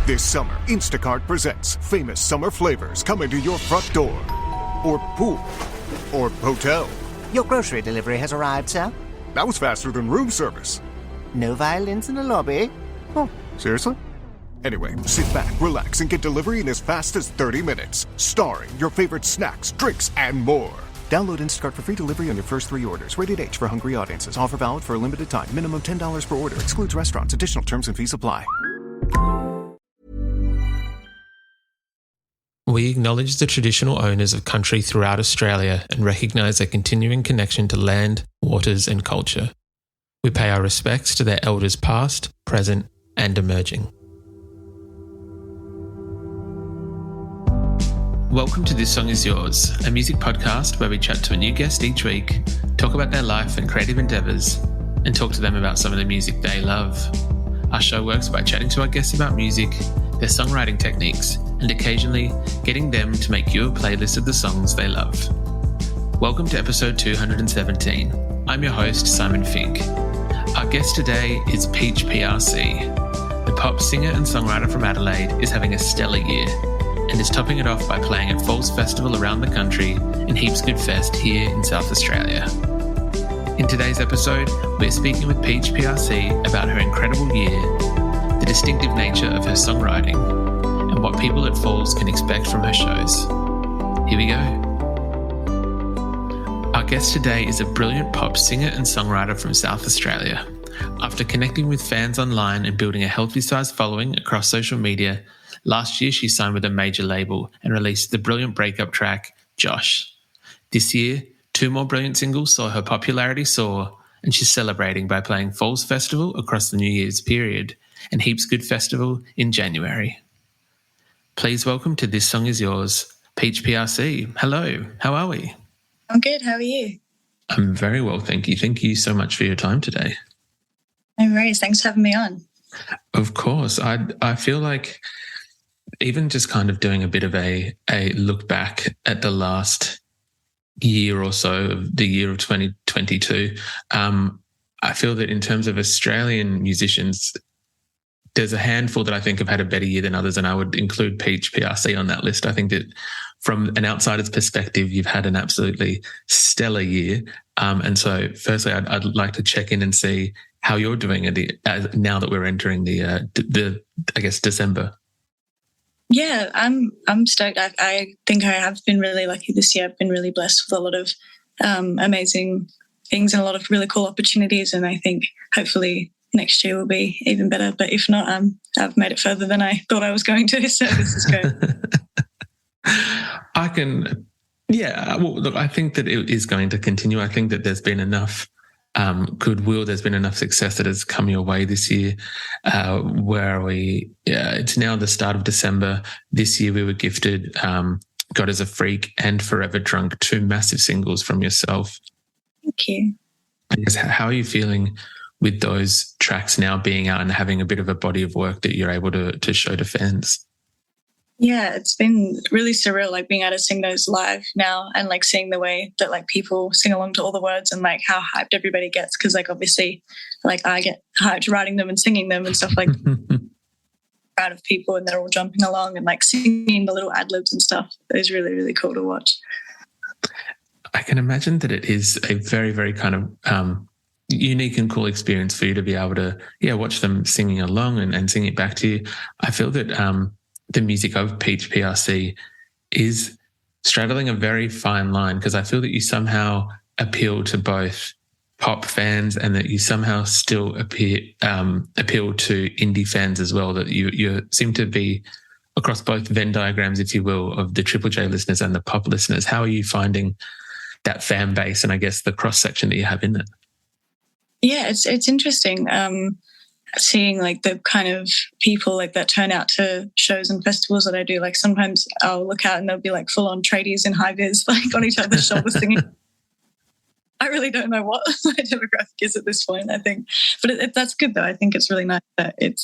This summer, Instacart presents famous summer flavors coming to your front door. Or pool. Or hotel. Your grocery delivery has arrived, sir. That was faster than room service. No violins in the lobby. Oh, seriously? Anyway, sit back, relax, and get delivery in as fast as 30 minutes. Starring your favorite snacks, drinks, and more. Download Instacart for free delivery on your first 3 orders. Rated H for hungry audiences. Offer valid for a limited time. Minimum $10 per order. Excludes restaurants. Additional terms and fees apply. We acknowledge the traditional owners of country throughout Australia and recognise their continuing connection to land, waters and culture. We pay our respects to their elders past, present and emerging. Welcome to This Song Is Yours, a music podcast where we chat to a new guest each week, talk about their life and creative endeavours, and talk to them about some of the music they love. Our show works by chatting to our guests about music, their songwriting techniques, and occasionally getting them to make you a playlist of the songs they love. Welcome to episode 217. I'm your host, Simon Fink. Our guest today is Peach PRC. The pop singer and songwriter from Adelaide is having a stellar year and is topping it off by playing at Falls Festival around the country and Heaps Good Fest here in South Australia. In today's episode, we're speaking with Peach PRC about her incredible year, the distinctive nature of her songwriting, and what people at Falls can expect from her shows. Here we go. Our guest today is a brilliant pop singer and songwriter from South Australia. After connecting with fans online and building a healthy-sized following across social media, last year she signed with a major label and released the brilliant breakup track, Josh. This year, 2 more brilliant singles saw her popularity soar, and she's celebrating by playing Falls Festival across the New Year's period and Heaps Good Festival in January. Please welcome to This Song Is Yours, Peach PRC. Hello, how are we? I'm good, how are you? I'm very well, thank you. Thank you so much for your time today. No worries, thanks for having me on. Of course. I feel like even just kind of doing a bit of a look back at the last year or so of the year of 2022, I feel that in terms of Australian musicians, there's a handful that I think have had a better year than others, and I would include Peach PRC on that list. I think that from an outsider's perspective, you've had an absolutely stellar year. And so firstly, I'd like to check in and see how you're doing now that we're entering the I guess, December. Yeah, I'm stoked. I think I have been really lucky this year. I've been really blessed with a lot of amazing things and a lot of really cool opportunities, and I think hopefully next year will be even better. But if not, I've made it further than I thought I was going to, so this is good. Well, look, I think that it is going to continue. I think that there's been enough goodwill, there's been enough success that has come your way this year. Where are we? It's now the start of December. This year we were gifted God Is a Freak and Forever Drunk, 2 massive singles from yourself. Thank you. I guess, how are you feeling with those tracks now being out and having a bit of a body of work that you're able to show to fans? Yeah, it's been really surreal, like being able to sing those live now and like seeing the way that like people sing along to all the words and like how hyped everybody gets, because like obviously like I get hyped writing them and singing them and stuff, like proud of people and they're all jumping along and like singing the little ad-libs and stuff. It was really, really cool to watch. I can imagine that it is a very, very kind of unique and cool experience for you to be able to watch them singing along and sing it back to you. I feel that the music of Peach PRC is straddling a very fine line, because I feel that you somehow appeal to both pop fans and that you somehow still appeal to indie fans as well, that you seem to be across both Venn diagrams, if you will, of the Triple J listeners and the pop listeners. How are you finding that fan base and I guess the cross-section that you have in it? Yeah, it's interesting. Seeing like the kind of people like that turn out to shows and festivals that I do. Like sometimes I'll look out and they'll be like full on tradies in high vis, like on each other's shoulders singing. I really don't know what my demographic is at this point, I think, but that's good though. I think it's really nice that it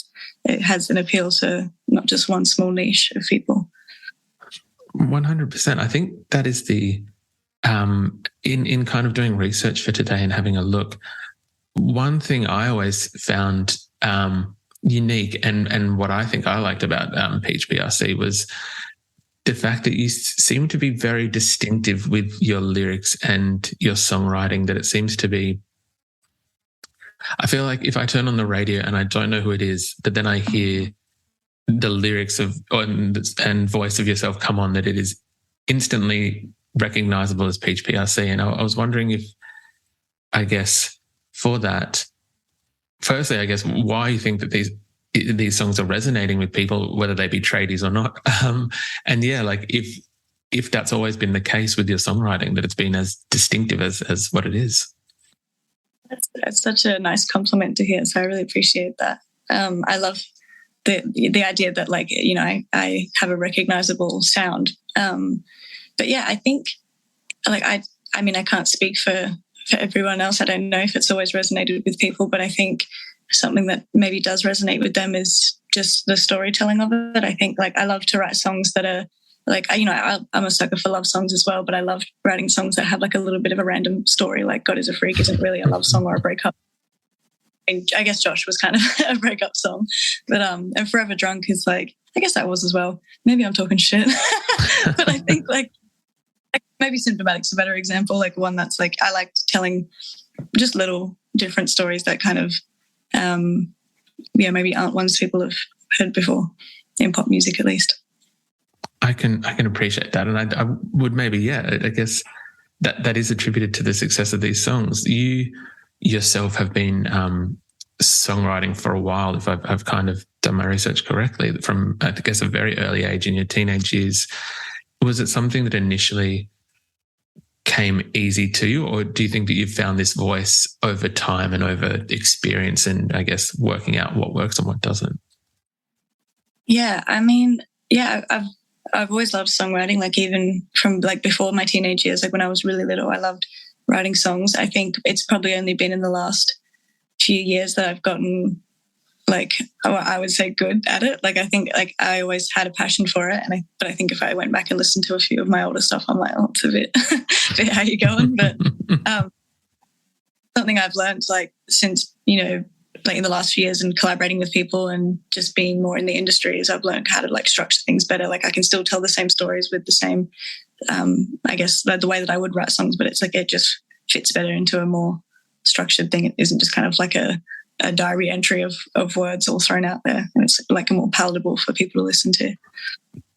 has an appeal to not just one small niche of people. 100%. I think that is the in kind of doing research for today and having a look. One thing I always found unique, and what I think I liked about Peach PRC was the fact that you seem to be very distinctive with your lyrics and your songwriting, that it seems to be, I feel like if I turn on the radio and I don't know who it is, but then I hear the lyrics and voice of yourself come on, that it is instantly recognizable as Peach PRC. And I was wondering if, I guess, for that, firstly, I guess, why you think that these songs are resonating with people, whether they be tradies or not. And yeah, like if that's always been the case with your songwriting, that it's been as distinctive as what it is. That's such a nice compliment to hear. So I really appreciate that. I love the idea that, like, you know, I have a recognizable sound. But yeah, I think, like, I mean, I can't speak for everyone else. I don't know if it's always resonated with people, but I think something that maybe does resonate with them is just the storytelling of it. I think, like, I love to write songs that are, like, you know, I'm a sucker for love songs as well, but I love writing songs that have like a little bit of a random story. Like God is a Freak isn't really a love song or a breakup. I guess Josh was kind of a breakup song, but and Forever Drunk is like, I guess that was as well. Maybe I'm talking shit, but I think like maybe Symptomatic's a better example, like one that's like, I like telling just little different stories that kind of, maybe aren't ones people have heard before in pop music, at least. I can appreciate that. And I would maybe, I guess that is attributed to the success of these songs. You yourself have been songwriting for a while, if I've kind of done my research correctly, from, I guess, a very early age in your teenage years. Was it something that initially came easy to you, or do you think that you've found this voice over time and over experience and, I guess, working out what works and what doesn't? Yeah, I mean, I've always loved songwriting, like even from like before my teenage years, like when I was really little, I loved writing songs. I think it's probably only been in the last few years that I've gotten, like, I would say, good at it. Like, I think, like, I always had a passion for it, but I think if I went back and listened to a few of my older stuff, I'm like, oh, it's a bit how you going? But something I've learned, like, since, you know, like in the last few years and collaborating with people and just being more in the industry, is I've learned how to like structure things better. Like I can still tell the same stories with the same, I guess, the way that I would write songs, but it's like it just fits better into a more structured thing. It isn't just kind of like a diary entry of words all thrown out there. And it's like more palatable for people to listen to.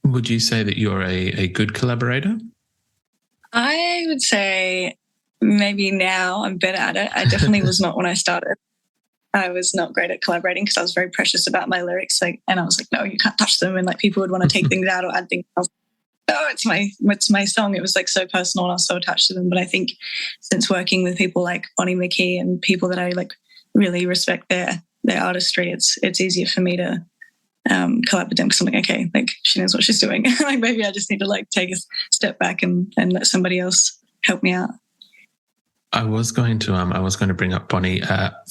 Would you say that you're a good collaborator? I would say maybe now I'm better at it. I definitely was not when I started. I was not great at collaborating because I was very precious about my lyrics. Like, and I was like, no, you can't touch them. And like people would want to take things out or add things. I was like, oh, it's my song. It was like so personal and I was so attached to them. But I think since working with people like Bonnie McKee and people that I like really respect their artistry, it's easier for me to collab with them because I'm like, okay, like she knows what she's doing. Like maybe I just need to like take a step back and let somebody else help me out. I was going to bring up Bonnie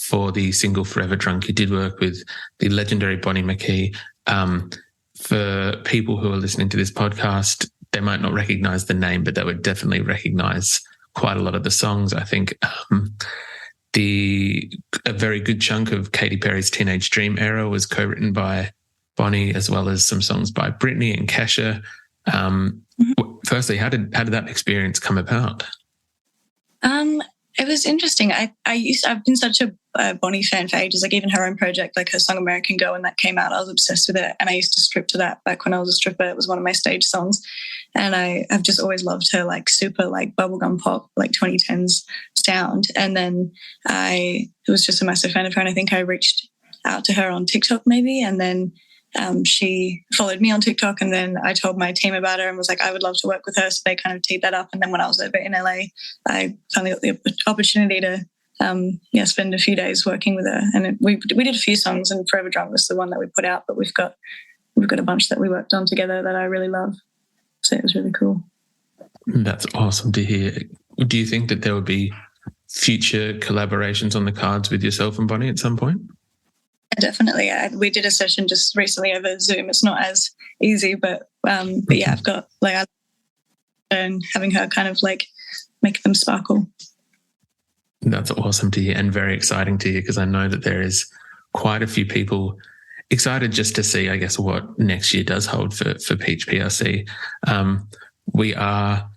for the single Forever Drunk. You did work with the legendary Bonnie McKee. For people who are listening to this podcast, they might not recognise the name, but they would definitely recognise quite a lot of the songs. I think a very good chunk of Katy Perry's Teenage Dream era was co-written by Bonnie, as well as some songs by Britney and Kesha. Firstly, how did that experience come about? It was interesting. I've been such a Bonnie fan for ages. Like even her own project, like her song American Girl, when that came out, I was obsessed with it. And I used to strip to that back when I was a stripper. It was one of my stage songs. And I've just always loved her like super like bubblegum pop, like 2010s sound. And then I was just a massive fan of her. And I think I reached out to her on TikTok maybe. And then she followed me on TikTok, and then I told my team about her and was like, I would love to work with her. So they kind of teed that up. And then when I was over in LA, I finally got the opportunity to spend a few days working with her. And we did a few songs, and Forever Drunk was the one that we put out, but we've got a bunch that we worked on together that I really love. So it was really cool. That's awesome to hear. Do you think that there will be future collaborations on the cards with yourself and Bonnie at some point? Definitely. We did a session just recently over Zoom. It's not as easy, but yeah, I've got like and having her kind of like make them sparkle. That's awesome to hear and very exciting to hear, because I know that there is quite a few people excited just to see, I guess, what next year does hold for Peach PRC. We are...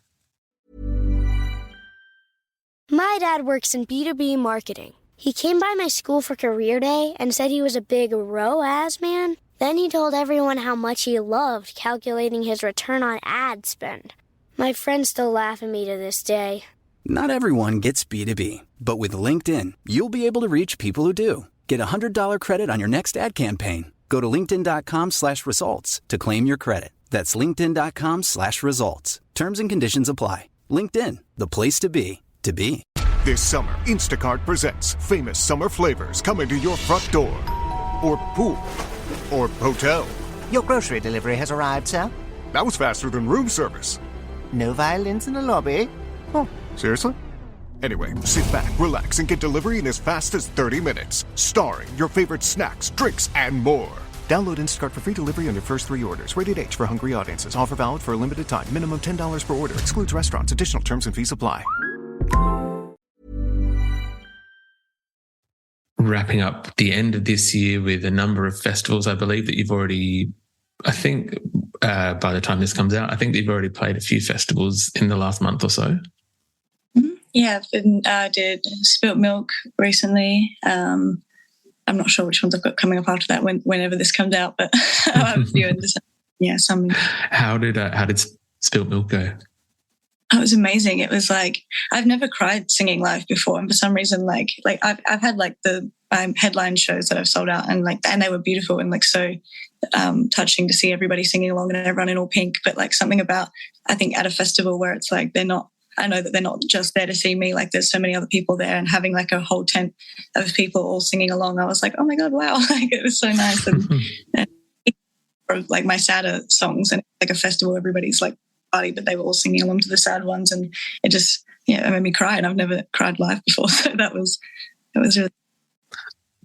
My dad works in B2B marketing. He came by my school for career day and said he was a big ROAS man. Then he told everyone how much he loved calculating his return on ad spend. My friends still laugh at me to this day. Not everyone gets B2B, but with LinkedIn, you'll be able to reach people who do. Get a $100 credit on your next ad campaign. Go to linkedin.com/results to claim your credit. That's linkedin.com/results. Terms and conditions apply. LinkedIn, the place to be, to be. This summer, Instacart presents famous summer flavors coming to your front door. Or pool. Or hotel. Your grocery delivery has arrived, sir. That was faster than room service. No violins in the lobby. Oh, seriously? Anyway, sit back, relax, and get delivery in as fast as 30 minutes. Starring your favorite snacks, drinks, and more. Download Instacart for free delivery on your first 3 orders. Rated H for hungry audiences. Offer valid for a limited time. Minimum $10 per order. Excludes restaurants. Additional terms and fees apply. Wrapping up the end of this year with a number of festivals. I believe that you've already, by the time this comes out, I think that you've already played a few festivals in the last month or so. Yeah, I've did Spilt Milk recently. I'm not sure which ones I've got coming up after that whenever this comes out, but I'll have a few in December. Yeah, some. How did Spilt Milk go? It was amazing. It was like, I've never cried singing live before, and for some reason, like I've had like the headline shows that I've sold out, and they were beautiful and like so touching to see everybody singing along and everyone in all pink. But like something about, I think, at a festival where it's like I know that they're not just there to see me. Like there's so many other people there, and having like a whole tent of people all singing along, I was like, oh my god, wow! Like it was so nice, and like my sadder songs, and like a festival, everybody's like party, but they were all singing along to the sad ones, and it just it made me cry, and I've never cried live before, so it was really.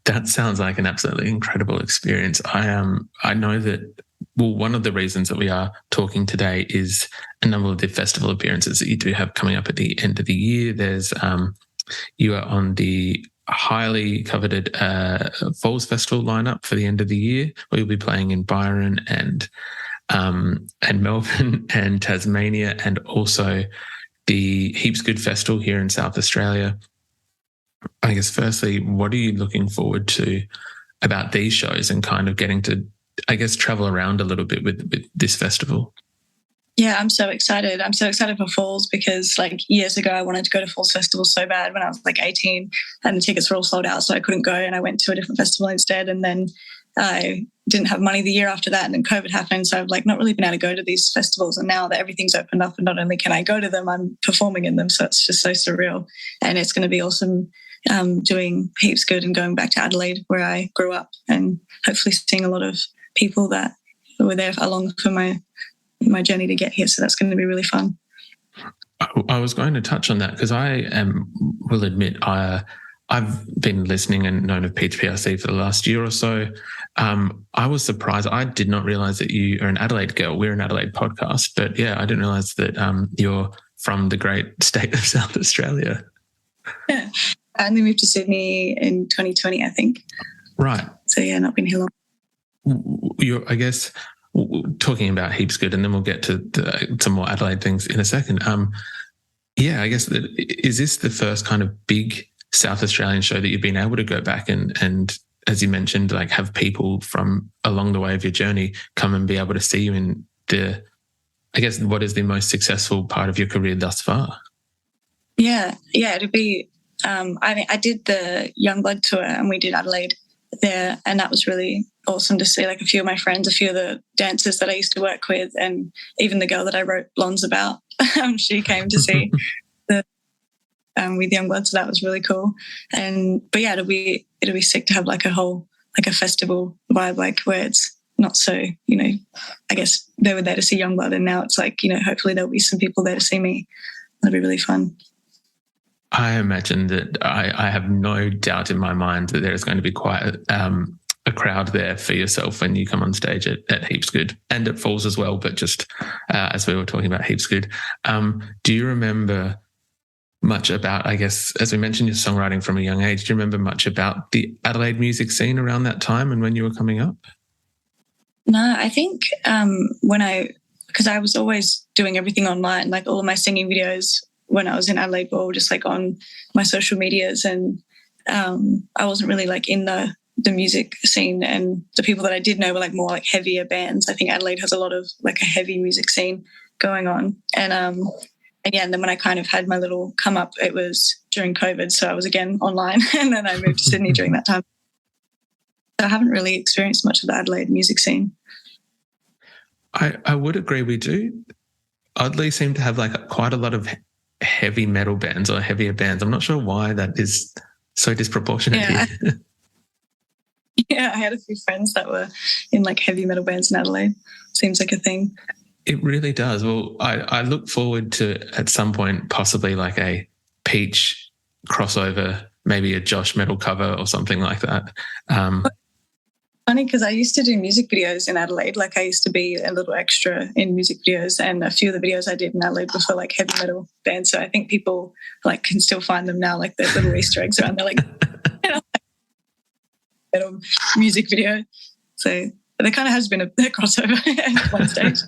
That sounds like an absolutely incredible experience. I know that, well, one of the reasons that we are talking today is a number of the festival appearances that you do have coming up at the end of the year. There's you are on the highly coveted Falls Festival lineup for the end of the year, where you'll be playing in Byron and Melbourne and Tasmania, and also the Heaps Good Festival here in South Australia. I guess firstly, what are you looking forward to about these shows and kind of getting to, I guess, travel around a little bit with this festival? Yeah, I'm so excited. I'm so excited for Falls because like years ago I wanted to go to Falls Festival so bad when I was like 18, and the tickets were all sold out, so I couldn't go, and I went to a different festival instead, and then I didn't have money the year after that, and then COVID happened, so I've like not really been able to go to these festivals, and now that everything's opened up and not only can I go to them, I'm performing in them, so it's just so surreal, and it's going to be awesome doing Heaps Good and going back to Adelaide where I grew up, and hopefully seeing a lot of people that were there along for my journey to get here, so that's going to be really fun. I was going to touch on that because will admit I've been listening and known of Peach PRC for the last year or so. I was surprised. I did not realise that you are an Adelaide girl. We're an Adelaide podcast, but yeah, I didn't realise that you're from the great state of South Australia. Yeah, I only moved to Sydney in 2020, I think. Right. So yeah, not been here long. You're, I guess, talking about Heaps Good, and then we'll get to some more Adelaide things in a second. Yeah, I guess is this the first kind of big South Australian show that you've been able to go back and as you mentioned, like have people from along the way of your journey come and be able to see you in I guess, what is the most successful part of your career thus far? Yeah, it'd be, I did the Youngblood tour and we did Adelaide there, and that was really awesome to see like a few of my friends, a few of the dancers that I used to work with, and even the girl that I wrote Blondes about, she came to see with Youngblood, so that was really cool. But yeah, it'll be sick to have like a festival vibe, like where it's not so, I guess they were there to see Youngblood, and now it's like, hopefully there'll be some people there to see me. That'll be really fun. I imagine that I have no doubt in my mind that there is going to be quite a crowd there for yourself when you come on stage at Heaps Good and at Falls as well, but just as we were talking about Heaps Good. Do you remember much about, I guess, as we mentioned, your songwriting from a young age. Do you remember much about the Adelaide music scene around that time and when you were coming up? No, I think because I was always doing everything online, like all of my singing videos when I was in Adelaide were all just like on my social medias, and I wasn't really like in the music scene, and the people that I did know were like more like heavier bands. I think Adelaide has a lot of like a heavy music scene going on, and again, then when I kind of had my little come up, it was during COVID, so I was again online, and then I moved to Sydney during that time. So I haven't really experienced much of the Adelaide music scene. I would agree. We do oddly seem to have like quite a lot of heavy metal bands or heavier bands. I'm not sure why that is so disproportionate here. Yeah, I had a few friends that were in like heavy metal bands in Adelaide. Seems like a thing. It really does. Well, I look forward to at some point possibly like a Peach crossover, maybe a Josh metal cover or something like that. Funny because I used to do music videos in Adelaide. Like I used to be a little extra in music videos, and a few of the videos I did in Adelaide were for like heavy metal bands. So I think people like can still find them now, like the little Easter eggs around there, like metal music video. So there kind of has been a crossover at one stage.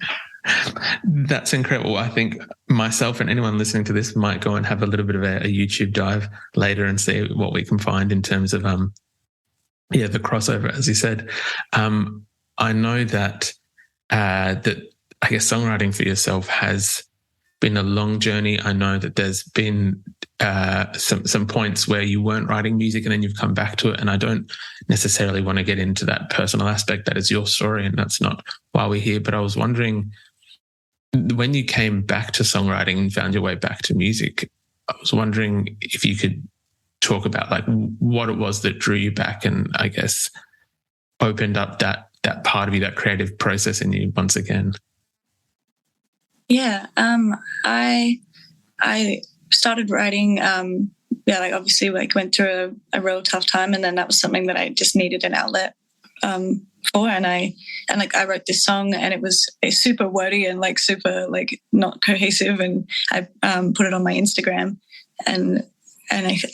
That's incredible. I think myself and anyone listening to this might go and have a little bit of a YouTube dive later and see what we can find in terms of the crossover, as you said. I know that that I guess songwriting for yourself has been a long journey. I know that there's been some points where you weren't writing music and then you've come back to it. And I don't necessarily want to get into that personal aspect. That is your story, and that's not why we're here. But I was wondering, when you came back to songwriting and found your way back to music, I was wondering if you could talk about like what it was that drew you back and I guess opened up that part of you, that creative process in you once again. Yeah, I started writing. Like obviously, like went through a real tough time, and then that was something that I just needed an outlet for. And I wrote this song, and it's super wordy and like super like not cohesive. And I put it on my Instagram, and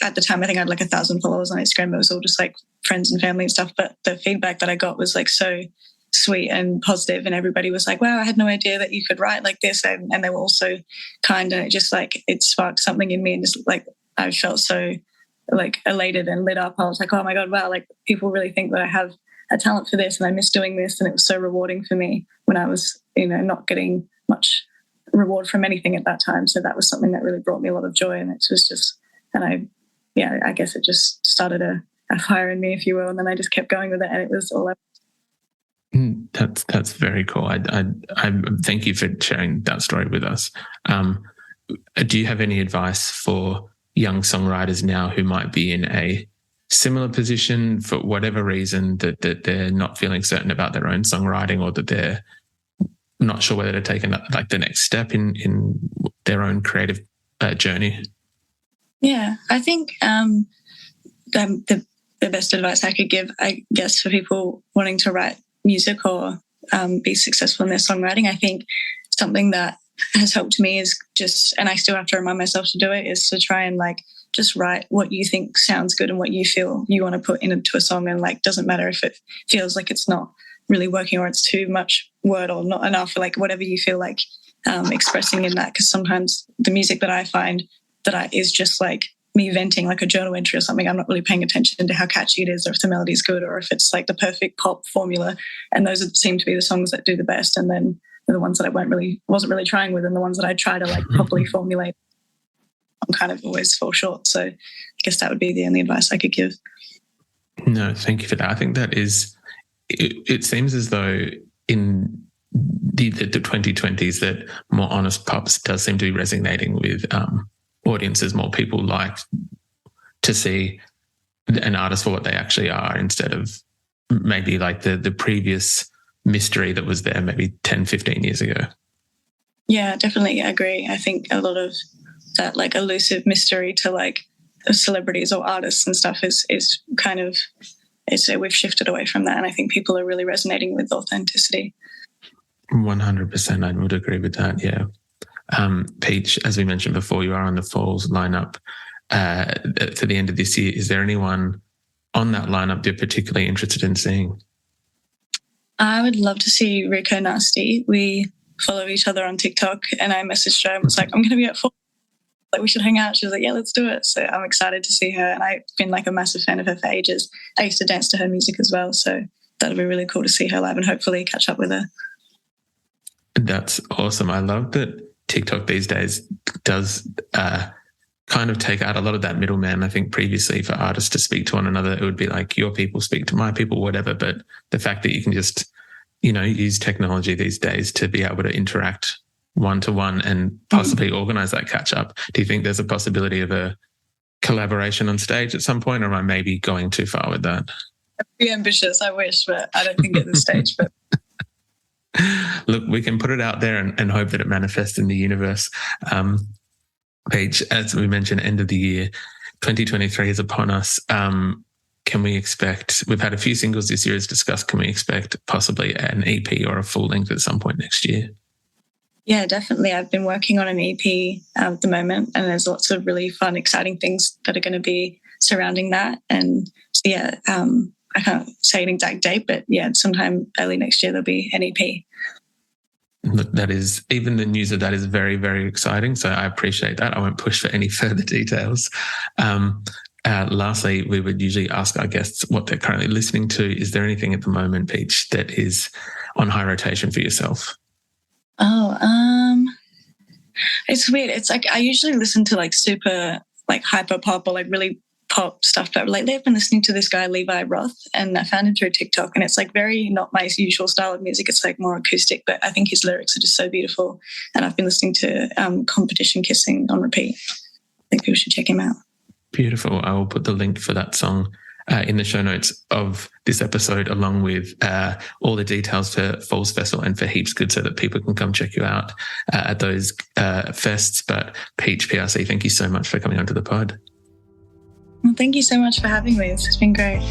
at the time I think I had like 1,000 followers on Instagram. It was all just like friends and family and stuff. But the feedback that I got was like so sweet and positive, and everybody was like, wow, I had no idea that you could write like this, and they were all so kind, and it just like it sparked something in me, and just like I felt so like elated and lit up. I was like, oh my god, wow, like people really think that I have a talent for this, and I miss doing this. And it was so rewarding for me when I was not getting much reward from anything at that time. So that was something that really brought me a lot of joy, and it was just, and I guess it just started a fire in me, if you will, and then I just kept going with it, and it was all That's very cool. I thank you for sharing that story with us. Do you have any advice for young songwriters now who might be in a similar position for whatever reason, that they're not feeling certain about their own songwriting, or that they're not sure whether to take like the next step in their own creative journey? Yeah, I think the best advice I could give, I guess, for people wanting to write music or be successful in their songwriting, I think something that has helped me is just, and I still have to remind myself to do it, is to try and like just write what you think sounds good and what you feel you want to put into a song, and like doesn't matter if it feels like it's not really working or it's too much word or not enough, or like whatever you feel like expressing in that. Because sometimes the music that I find that is just like me venting like a journal entry or something. I'm not really paying attention to how catchy it is, or if the melody is good, or if it's like the perfect pop formula. And those seem to be the songs that do the best. And then the ones that I wasn't really trying with, and the ones that I try to like properly formulate, I'm kind of always fall short. So I guess that would be the only advice I could give. No, thank you for that. I think that is, it seems as though in the 2020s that more honest pops does seem to be resonating with audiences. More people like to see an artist for what they actually are, instead of maybe like the previous mystery that was there maybe 10, 15 years ago. Yeah, definitely agree. I think a lot of that like elusive mystery to like celebrities or artists and stuff is kind of, we've shifted away from that, and I think people are really resonating with authenticity. 100%, I would agree with that, yeah. Peach, as we mentioned before, you are on the Falls lineup to the end of this year. Is there anyone on that lineup you're particularly interested in seeing? I would love to see Rico Nasty. We follow each other on TikTok, and I messaged her and was like, I'm going to be at Falls. Like, we should hang out. She was like, yeah, let's do it. So I'm excited to see her. And I've been like a massive fan of her for ages. I used to dance to her music as well. So that'll be really cool to see her live and hopefully catch up with her. That's awesome. I love that TikTok these days does kind of take out a lot of that middleman. I think previously for artists to speak to one another, it would be like your people speak to my people, whatever. But the fact that you can just, use technology these days to be able to interact one-to-one and possibly organise that catch-up. Do you think there's a possibility of a collaboration on stage at some point, or am I maybe going too far with that? Be ambitious, I wish, but I don't think at this stage. But look, we can put it out there and hope that it manifests in the universe. Peach, as we mentioned, end of the year, 2023 is upon us. Can we expect, we've had a few singles this year as discussed, can we expect possibly an EP or a full length at some point next year? Yeah, definitely. I've been working on an EP at the moment, and there's lots of really fun, exciting things that are going to be surrounding that. And so, yeah, I can't say an exact date, but yeah, sometime early next year there'll be an EP. Look, that is, even the news of that is very, very exciting. So I appreciate that. I won't push for any further details. Lastly, we would usually ask our guests what they're currently listening to. Is there anything at the moment, Peach, that is on high rotation for yourself? It's weird. It's like I usually listen to like super like hyper pop or like really pop stuff, but lately I've been listening to this guy Levi Roth, and I found him through TikTok, and it's like very not my usual style of music. It's like more acoustic, but I think his lyrics are just so beautiful, and I've been listening to Competition Kissing on repeat. I think people should check him out. Beautiful. I will put the link for that song in the show notes of this episode, along with all the details for Falls Festival and for Heaps Good, so that people can come check you out at those fests. But Peach PRC, thank you so much for coming onto the pod. Well, thank you so much for having me. It's been great.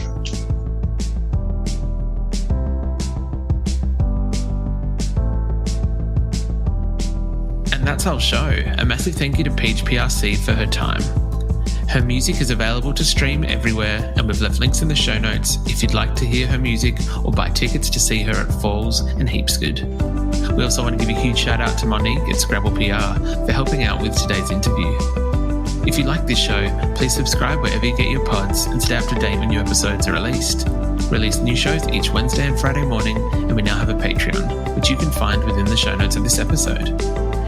And that's our show. A massive thank you to Peach PRC for her time. Her music is available to stream everywhere, and we've left links in the show notes if you'd like to hear her music or buy tickets to see her at Falls and Heaps Good. We also want to give a huge shout out to Monique at Scrabble PR for helping out with today's interview. If you like this show, please subscribe wherever you get your pods and stay up to date when new episodes are released. We release new shows each Wednesday and Friday morning, and we now have a Patreon, which you can find within the show notes of this episode.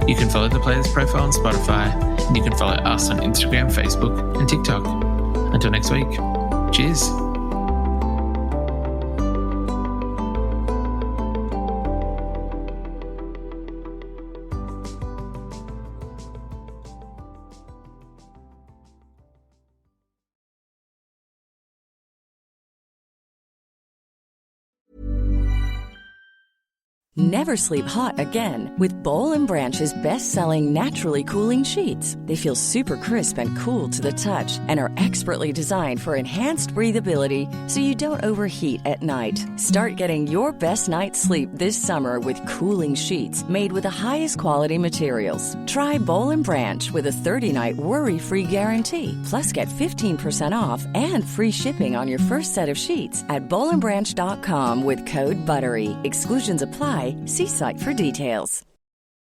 You can follow the Players profile on Spotify, and you can follow us on Instagram, Facebook, and TikTok. Until next week, cheers. Never sleep hot again with Bowl and Branch's best-selling naturally cooling sheets. They feel super crisp and cool to the touch and are expertly designed for enhanced breathability so you don't overheat at night. Start getting your best night's sleep this summer with cooling sheets made with the highest quality materials. Try Bowl and Branch with a 30-night worry-free guarantee. Plus, get 15% off and free shipping on your first set of sheets at bowlandbranch.com with code BUTTERY. Exclusions apply. See site for details.